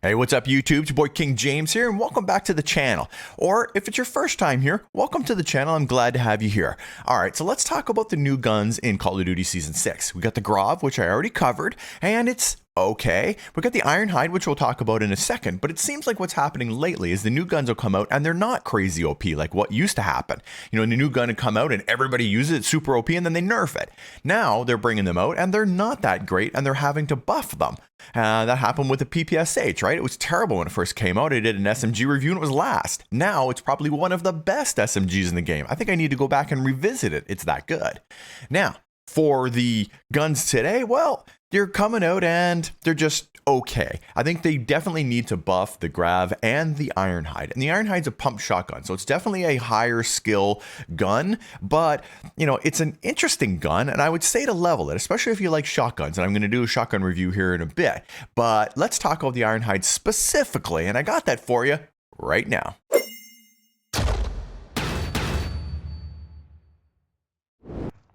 Hey, what's up YouTube? It's your boy King James here, and welcome back to the channel. Or if it's your first time here, welcome to the channel. I'm glad to have you here. All right, so let's talk about the new guns in Call of Duty Season 6. We got the Grov, which I already covered, and it's okay. We got the Ironhide, which we'll talk about in a second, but it seems like what's happening lately is the new guns will come out and they're not crazy OP like what used to happen. You know, the new gun would come out and everybody uses it super OP and then they nerf it. Now they're bringing them out and they're not that great and they're having to buff them. That happened with the PPSH, right? It was terrible when it first came out. I did an SMG review and it was last. Now it's probably one of the best SMGs in the game. I think I need to go back and revisit it. It's that good. Now, for the guns today, well, they're coming out and they're just okay. I think they definitely need to buff the Grav and the Ironhide. And the Ironhide's a pump shotgun, so it's definitely a higher skill gun, but you know, it's an interesting gun, and I would say to level it, especially if you like shotguns, and I'm going to do a shotgun review here in a bit. But let's talk about the Ironhide specifically, and I got that for you right now.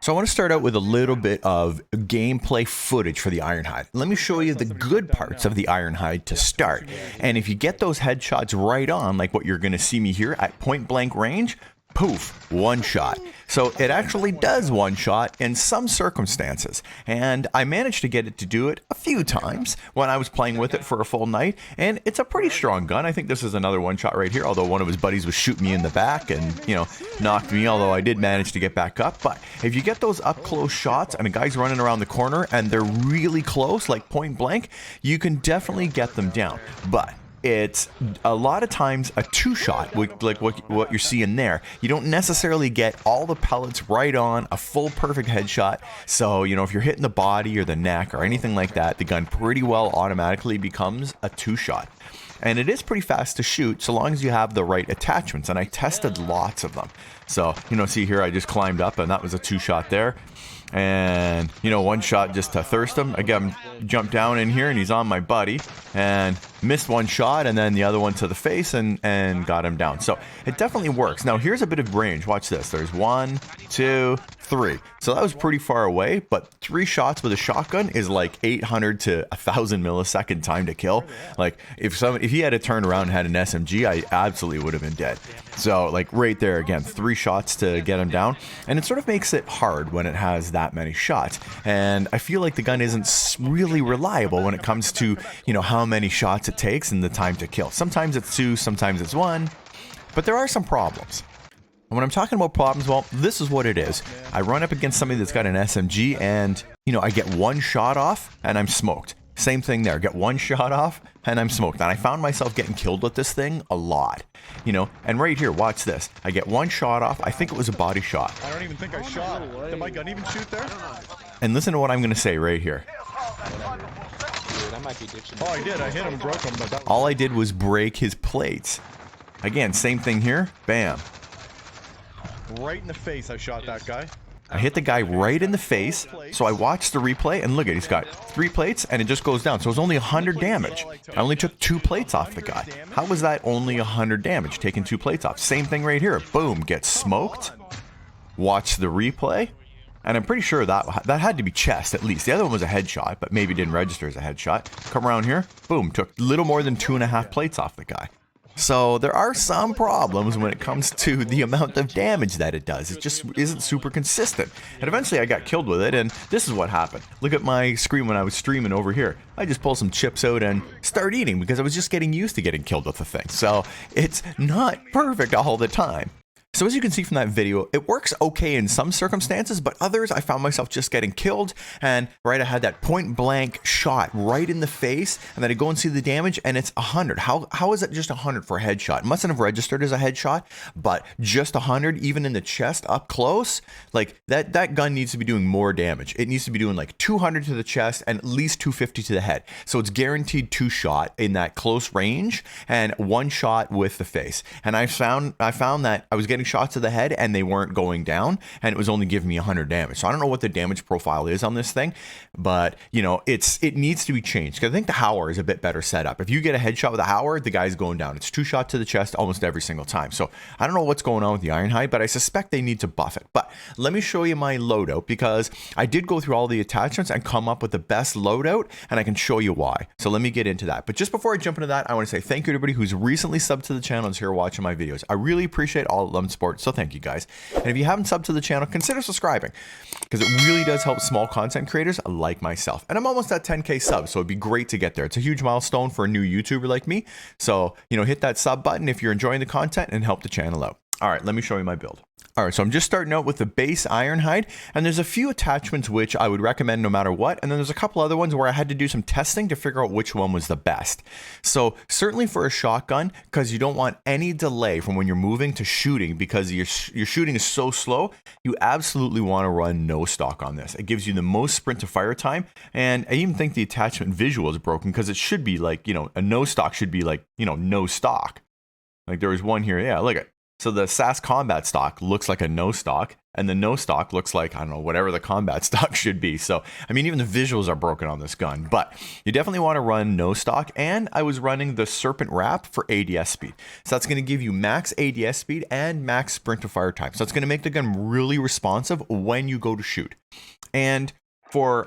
So I want to start out with a little bit of gameplay footage for the Ironhide. Let me show you the good parts of the Ironhide to start. And if you get those headshots right on, like what you're going to see me here at point blank range, poof, one shot. So it actually does one shot in some circumstances. And I managed to get it to do it a few times when I was playing with it for a full night. And it's a pretty strong gun. I think this is another one shot right here, although one of his buddies was shooting me in the back and, you know, knocked me, although I did manage to get back up. But if you get those up close shots and a guy's running around the corner and they're really close, like point blank, you can definitely get them down. But it's a lot of times a two-shot, like what you're seeing there. You don't necessarily get all the pellets right on a full perfect headshot. So, you know, if you're hitting the body or the neck or anything like that, the gun pretty well automatically becomes a two-shot. And it is pretty fast to shoot so long as you have the right attachments. And I tested lots of them. So, you know, see here, I just climbed up and that was a two-shot there. And, you know, one shot just to thirst him. Again, jumped down in here and he's on my buddy and missed one shot and then the other one to the face and got him down. So it definitely works. Now here's a bit of range. Watch this. There's 1, 2, 3. So that was pretty far away, but 3 shots with a shotgun is like 800 to 1000 millisecond time to kill. Like if he had to turn around and had an SMG, I absolutely would have been dead. So like right there again, 3 shots to get him down. And it sort of makes it hard when it has that many shots. And I feel like the gun isn't really reliable when it comes to, you know, how many shots it takes and the time to kill. Sometimes it's 2, sometimes it's 1, but there are some problems. And when I'm talking about problems, well, this is what it is. I run up against somebody that's got an SMG and, you know, I get one shot off and I'm smoked. Same thing there, get one shot off and I'm smoked. And I found myself getting killed with this thing a lot, you know, and right here, watch this. I get one shot off. I think it was a body shot. I don't even think I shot. Did my gun even shoot there? And listen to what I'm going to say right here. Oh, I did. I hit him, broke him. But all I did was break his plates. Again, same thing here. Bam. Right in the face, I shot that guy. I hit the guy right in the face, so I watched the replay, and look at, he's got 3 plates, and it just goes down. So it was only 100 damage. I only took 2 plates off the guy. How was that only 100 damage, taking 2 plates off? Same thing right here. Boom, gets smoked. Watch the replay. And I'm pretty sure that had to be chest, at least. The other one was a headshot, but maybe didn't register as a headshot. Come around here, boom, took little more than 2.5 plates off the guy. So there are some problems when it comes to the amount of damage that it does. It just isn't super consistent. And eventually I got killed with it, and this is what happened. Look at my screen when I was streaming over here. I just pulled some chips out and start eating because I was just getting used to getting killed with the thing. So it's not perfect all the time. So as you can see from that video, it works okay in some circumstances, but others I found myself just getting killed. And right, I had that point blank shot right in the face, and then I go and see the damage and it's 100. How is it just 100 for a headshot? It mustn't have registered as a headshot, but just 100 even in the chest up close, like that gun needs to be doing more damage. It needs to be doing like 200 to the chest and at least 250 to the head. So it's guaranteed 2 shot in that close range and 1 shot with the face. And I found that I was getting shots to the head and they weren't going down, and it was only giving me 100 damage. So I don't know what the damage profile is on this thing, but you know, it needs to be changed, because I think the Howler is a bit better set up. If you get a headshot with a Howler, the guy's going down. It's 2 shots to the chest almost every single time. So I don't know what's going on with the Ironhide, but I suspect they need to buff it. But let me show you my loadout, because I did go through all the attachments and come up with the best loadout, and I can show you why. So let me get into that. But just before I jump into that, I want to say thank you to everybody who's recently subbed to the channel and is here watching my videos. I really appreciate all of them support, so thank you guys. And if you haven't subbed to the channel, consider subscribing, because it really does help small content creators like myself. And I'm almost at 10K subs, so it'd be great to get there. It's a huge milestone for a new YouTuber like me. So, you know, hit that sub button if you're enjoying the content and help the channel out. All right, let me show you my build. All right, so I'm just starting out with the base Ironhide, and there's a few attachments which I would recommend no matter what, and then there's a couple other ones where I had to do some testing to figure out which one was the best. So certainly for a shotgun, because you don't want any delay from when you're moving to shooting, because your shooting is so slow, you absolutely want to run no stock on this. It gives you the most sprint to fire time, and I even think the attachment visual is broken, because it should be like, you know, a no stock should be like, you know, no stock. Like there was one here, yeah, look at. So the SAS combat stock looks like a no stock, and the no stock looks like, I don't know, whatever the combat stock should be. So, I mean, even the visuals are broken on this gun, but you definitely want to run no stock. And I was running the Serpent Wrap for ADS speed. So that's going to give you max ADS speed and max sprint to fire time. So it's going to make the gun really responsive when you go to shoot. And for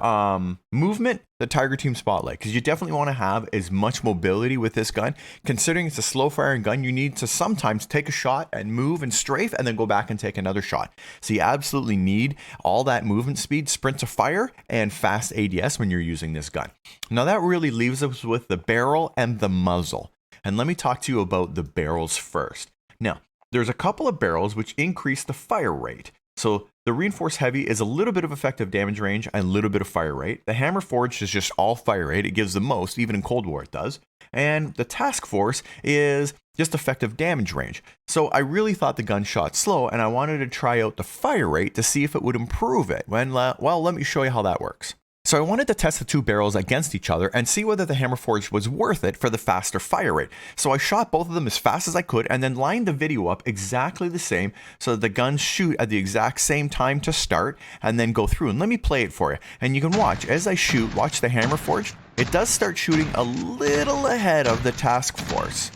movement, the Tiger Team Spotlight, because you definitely want to have as much mobility with this gun. Considering it's a slow firing gun, you need to sometimes take a shot and move and strafe and then go back and take another shot. So you absolutely need all that movement speed, sprint to fire, and fast ADS when you're using this gun. Now that really leaves us with the barrel and the muzzle. And let me talk to you about the barrels first. Now, there's a couple of barrels which increase the fire rate. So the Reinforced Heavy is a little bit of effective damage range and a little bit of fire rate. The Hammer Forged is just all fire rate. It gives the most, even in Cold War it does. And the Task Force is just effective damage range. So I really thought the gun shot slow, and I wanted to try out the fire rate to see if it would improve it. Well, let me show you how that works. So I wanted to test the two barrels against each other and see whether the Hammer Forged was worth it for the faster fire rate. So I shot both of them as fast as I could and then lined the video up exactly the same so that the guns shoot at the exact same time to start and then go through. And let me play it for you. And you can watch as I shoot, watch the Hammer Forged. It does start shooting a little ahead of the Task Force.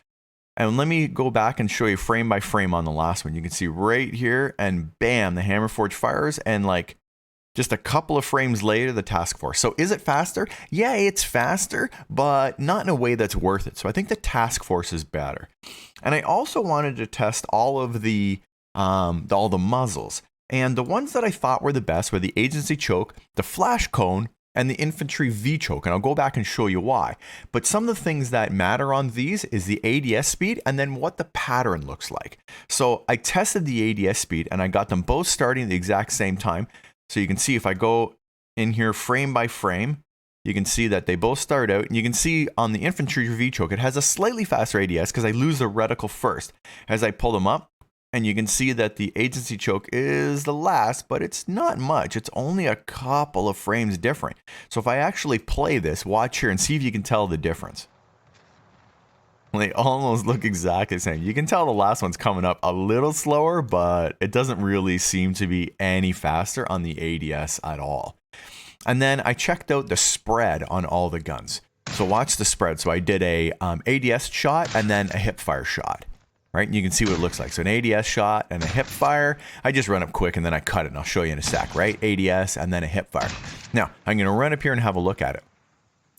And let me go back and show you frame by frame on the last one. You can see right here, and bam, the Hammer Forged fires, and like just a couple of frames later, the Task Force. So is it faster? Yeah, it's faster, but not in a way that's worth it. So I think the Task Force is better. And I also wanted to test all of the muzzles. And the ones that I thought were the best were the Agency Choke, the Flash Cone, and the Infantry V-Choke. And I'll go back and show you why. But some of the things that matter on these is the ADS speed and then what the pattern looks like. So I tested the ADS speed and I got them both starting at the exact same time. So you can see if I go in here frame by frame, you can see that they both start out. And you can see on the Infantry V-Choke, it has a slightly faster ADS because I lose the reticle first as I pull them up. And you can see that the Agency Choke is the last, but it's not much. It's only a couple of frames different. So if I actually play this, watch here and see if you can tell the difference. They almost look exactly the same. You can tell the last one's coming up a little slower, but it doesn't really seem to be any faster on the ADS at all. And then I checked out the spread on all the guns. So watch the spread. So I did a ADS shot and then a hip fire shot. Right, and you can see what it looks like. So an ADS shot and a hip fire. I just run up quick and then I cut it, and I'll show you in a sec, right? ADS and then a hip fire. Now, I'm going to run up here and have a look at it.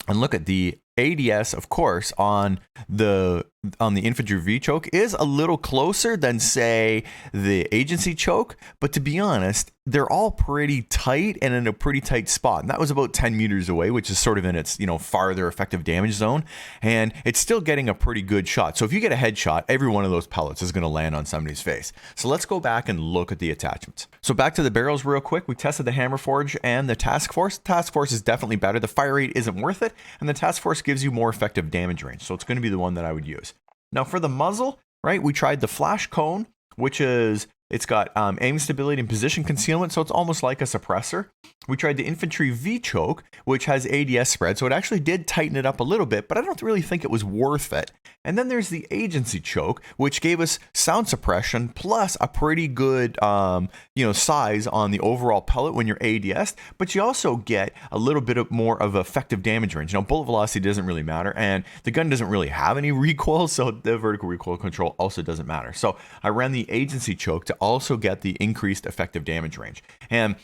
And look at the ADS, of course, on the Infantry V-Choke is a little closer than, say, the Agency Choke. But to be honest, they're all pretty tight and in a pretty tight spot. And that was about 10 meters away, which is sort of in its, farther effective damage zone. And it's still getting a pretty good shot. So if you get a headshot, every one of those pellets is going to land on somebody's face. So let's go back and look at the attachments. So back to the barrels real quick. We tested the Hammer Forge and the Task Force. Task Force is definitely better. The fire rate isn't worth it. And the Task Force gives you more effective damage range. So it's going to be the one that I would use. Now for the muzzle, right, we tried the Flash Cone, which is It's got aim stability and position concealment, so it's almost like a suppressor. We tried the infantry V-choke, which has ADS spread, so it actually did tighten it up a little bit, but I don't really think it was worth it. And then there's the agency choke, which gave us sound suppression plus a pretty good, size on the overall pellet when you're ADS, but you also get a little bit more of effective damage range. Bullet velocity doesn't really matter, and the gun doesn't really have any recoil, so the vertical recoil control also doesn't matter. So I ran the agency choke to also get the increased effective damage range. And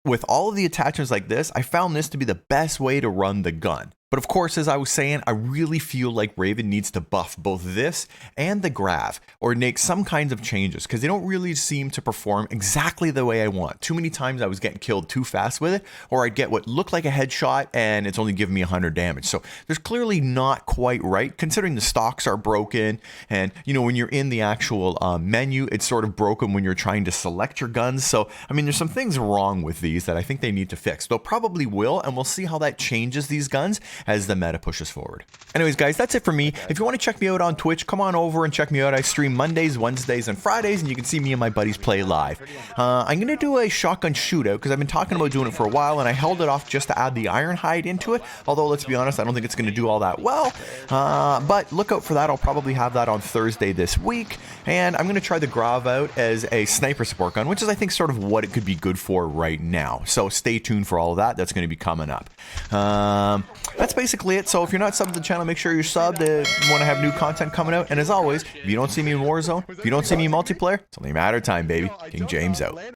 with all of the attachments like this, I found this to be the best way to run the gun. But of course, as I was saying, I really feel like Raven needs to buff both this and the grav, or make some kinds of changes, because they don't really seem to perform exactly the way I want. Too many times I was getting killed too fast with it, or I'd get what looked like a headshot and it's only giving me 100 damage. So there's clearly not quite right, considering the stocks are broken, and when you're in the actual menu, it's sort of broken when you're trying to select your guns. So I mean, there's some things wrong with these that I think they need to fix. They'll probably will, and we'll see how that changes these guns as the meta pushes forward. Anyways, guys, that's it for me. If you want to check me out on Twitch, come on over and check me out. I stream Mondays, Wednesdays, and Fridays, and you can see me and my buddies play live. I'm going to do a shotgun shootout because I've been talking about doing it for a while, and I held it off just to add the Ironhide into it. Although, let's be honest, I don't think it's going to do all that well. But look out for that. I'll probably have that on Thursday this week. And I'm going to try the Grav out as a sniper support gun, which is, I think, sort of what it could be good for right now. So stay tuned for all of that. That's going to be coming up. That's basically it. So if you're not subbed to the channel, make sure you're subbed if you want to have new content coming out. And as always, if you don't see me in Warzone, if you don't see me in multiplayer, it's only a matter of time, baby. King James out.